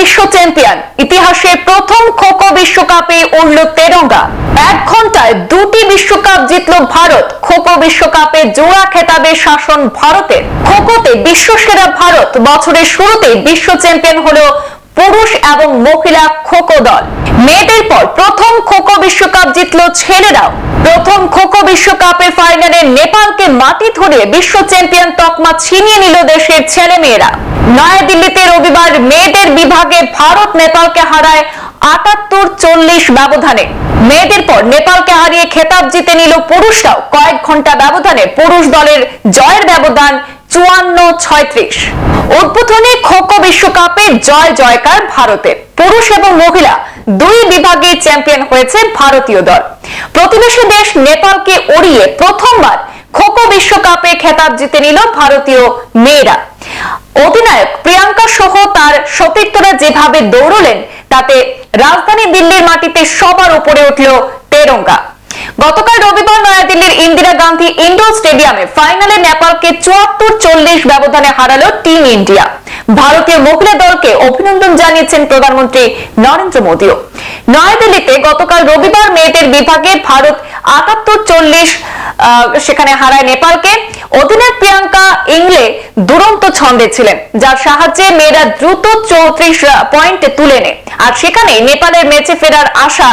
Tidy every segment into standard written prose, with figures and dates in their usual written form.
বিশ্ব চ্যাম্পিয়ন, ইতিহাসে প্রথম খোখো বিশ্বকাপে উড়ল তেরঙ্গা। 1 ঘন্টায় 2টি বিশ্বকাপ জিতল ভারত। খোখো বিশ্বকাপে জোড়া খেতাবে শাসন ভারতের। খোখোতে বিশ্বসেরা ভারত। বছরের শুরুতে বিশ্ব চ্যাম্পিয়ন হলো পুরুষ এবং মহিলা খোখো দল। মেয়েদের পর প্রথম খোখো বিশ্বকাপ জিতল ছেলেরাও। প্রথম খোখো বিশ্বকাপের ফাইনালে নেপালকে মাটি ধরিয়ে বিশ্ব চ্যাম্পিয়ন তকমা ছিনিয়ে নিল দেশের ছেলেমেয়েরা। নয়াদিল্লিতে রবিবার মেয়েদের বিভাগে ভারত নেপালকে হারায় ৭৮-৪০ ব্যবধানে। মেয়েদের পর নেপালকে হারিয়ে খেতাব জিতে নিল পুরুষরাও। কয়েক ঘন্টা ব্যবধানে পুরুষ দলের জয়ের ব্যবধান ৫৪-৩৬। উদ্বোধনী খোখো বিশ্বকাপে জয় জয়কার ভারতের। পুরুষ এবং মহিলা দুই বিভাগে চ্যাম্পিয়ন হয়েছে ভারতীয় দল। প্রতিবেশী দেশ নেপালকে উড়িয়ে প্রথমবার খোখো বিশ্বকাপে খেতাব জিতে নিল ভারতীয় মেয়েরা। অধিনায়ক প্রিয়াঙ্কা সহ তার সতীর্থরা যেভাবে দৌড়লেন তাতে রাজধানী দিল্লির মাটিতে সবার উপরে উঠল তেরঙ্গা। গতকাল রবিবার নয়াদিল্লির ইন্দিরা গান্ধী ইন্ডোর স্টেডিয়ামে ফাইনালে নেপালকে ৭৪-৪০ ব্যবধানে হারালো টিম ইন্ডিয়া। ভারতীয় মহিলা দলকে অভিনন্দন জানিয়েছেন প্রধানমন্ত্রী নরেন্দ্র মোদীও। নয়াদিল্লিতে গতকাল রবিবার মেয়েদের বিভাগে ভারত ৭৮-৪০ সেখানে হারায় নেপালকে। অধিনায়ক প্রিয়াঙ্কা ইংলে দুরন্ত ছন্দে ছিলেন, যার সাহায্যে মেয়েরা দ্রুত ৩৪ পয়েন্ট তুলে নেয়। আর সেখানে নেপালের ম্যাচে ফেরার আশা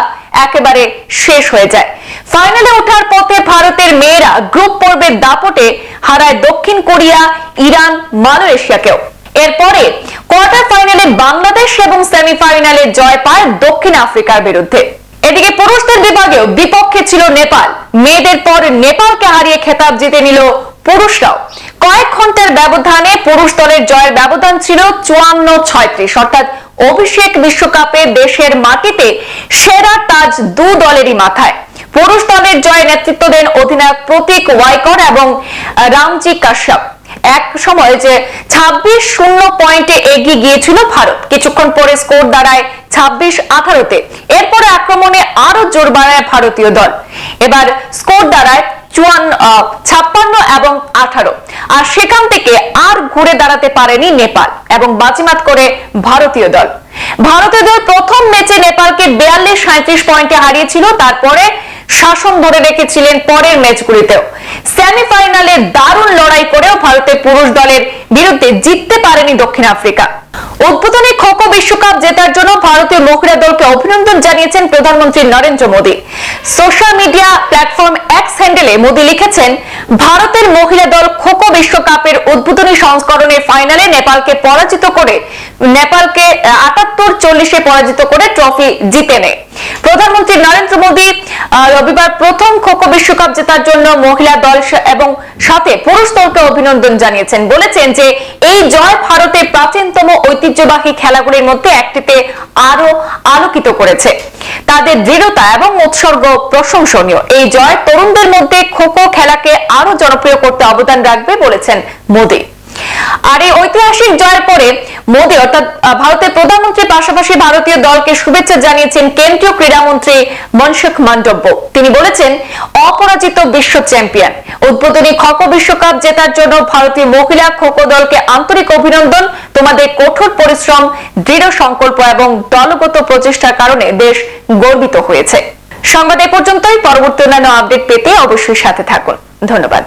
একেবারে শেষ হয়ে যায়। ফাইনালে ওঠার পথে ভারতের মেয়েরা গ্রুপ পর্বের দাপটে হারায় দক্ষিণ কোরিয়া, ইরান, মালয়েশিয়াকেও। এরপরে কোয়ার্টার ফাইনালে বাংলাদেশ এবং সেমিফাইনালে জয় পায় দক্ষিণ আফ্রিকার বিরুদ্ধে। এদিকে পুরুষদের বিভাগেও বিপক্ষে ছিল নেপাল। মেয়েদের পর নেপালকে হারিয়ে খেতাব জিতে নিল পুরুষরাও। কয়েক ঘন্টার ব্যবধানে পুরুষ দলের জয়ের ব্যবধান ছিল ৫৪-৩৬। অর্থাৎ অভিষেক বিশ্বকাপে দেশের মাটিতে সেরা তাজ দু দলেরই মাথায়। পুরুষ দলের জয়ে নেতৃত্ব দেন অধিনায়ক প্রতীক ওয়াইকর এবং রামজি কাশ্যপ। এক সময় যে ২৬-০ পয়েন্টে এগিয়ে গিয়েছিল ভারত। কিছুক্ষণ পরে স্কোর দাঁড়ায় ২৬-১৮-তে। এরপরে আক্রমণে আরো জোর বাড়ায় ভারতীয় দল। এবার স্কোর দাঁড়ায় ৫৬-১৮। আর সেখান থেকে আর ঘুরে দাঁড়াতে পারেনি নেপাল এবং বাজিমাত করে ভারতীয় দল। ভারতীয় দল প্রথম ম্যাচে নেপালকে ৪২-৩৭ পয়েন্টে হারিয়েছিল। তারপরে শাসন ধরে রেখেছিলেন পরের ম্যাচগুলিতেও। সেমিফাইনালে দারুণ লড়াই করেও ভারতের পুরুষ দলের বিরুদ্ধে জিততে পারেনি দক্ষিণ আফ্রিকা। উদ্বোধনী খোখো বিশ্বকাপ জেতার জন্য ভারতীয় মহিলা দলকে অভিনন্দন জানিয়েছেন প্রধানমন্ত্রী Narendra Modi. Social media platform x হ্যান্ডেলে মোদী লিখেছেন, ভারতের মহিলা দল খোখো বিশ্বকাপের উদ্বোধনী সংস্করণের ফাইনালে নেপালকে ৭৮-৪০-এ পরাজিত করে ট্রফি জিতে নেয়। প্রধানমন্ত্রী নরেন্দ্র মোদী রবিবার প্রথম খোখো বিশ্বকাপ জেতার জন্য মহিলা দল এবং সাথে পুরুষ দলকে অভিনন্দন জানিয়েছেন। বলেছেন যে এই জয় ভারতের প্রাচীনতম ঐতিহ্যবাহী খেলাগুলির মধ্যে একটিতে আরো আলোকিত করেছে। তাদের দৃঢ়তা এবং উৎসর্গ প্রশংসনীয়। এই জয় তরুণদের মধ্যে খোখো খেলাকে আরো জনপ্রিয় করতে অবদান রাখবে বলেছেন মোদী। আর এই ঐতিহাসিক জয়ের পরে মোদী অর্থাৎ ভারতের প্রধানমন্ত্রীর পাশাপাশি ভারতীয় দলকে শুভেচ্ছা জানিয়েছেন কেন্দ্রীয় ক্রীড়ামন্ত্রী মনসুখ মান্ডব্য। তিনি বলেছেন, অপরাজিত বিশ্ব চ্যাম্পিয়ন। উদ্বোধনী খোখো বিশ্বকাপ জেতার জন্য ভারতীয় মহিলা খোখো দলকে আন্তরিক অভিনন্দন। তোমাদের কঠোর পরিশ্রম, দৃঢ় সংকল্প এবং দলগত প্রচেষ্টার কারণে দেশ গর্বিত হয়েছে। সংবাদ এ পর্যন্তই। পরবর্তী অন্যান্য আপডেট পেতে অবশ্যই সাথে থাকুন। ধন্যবাদ।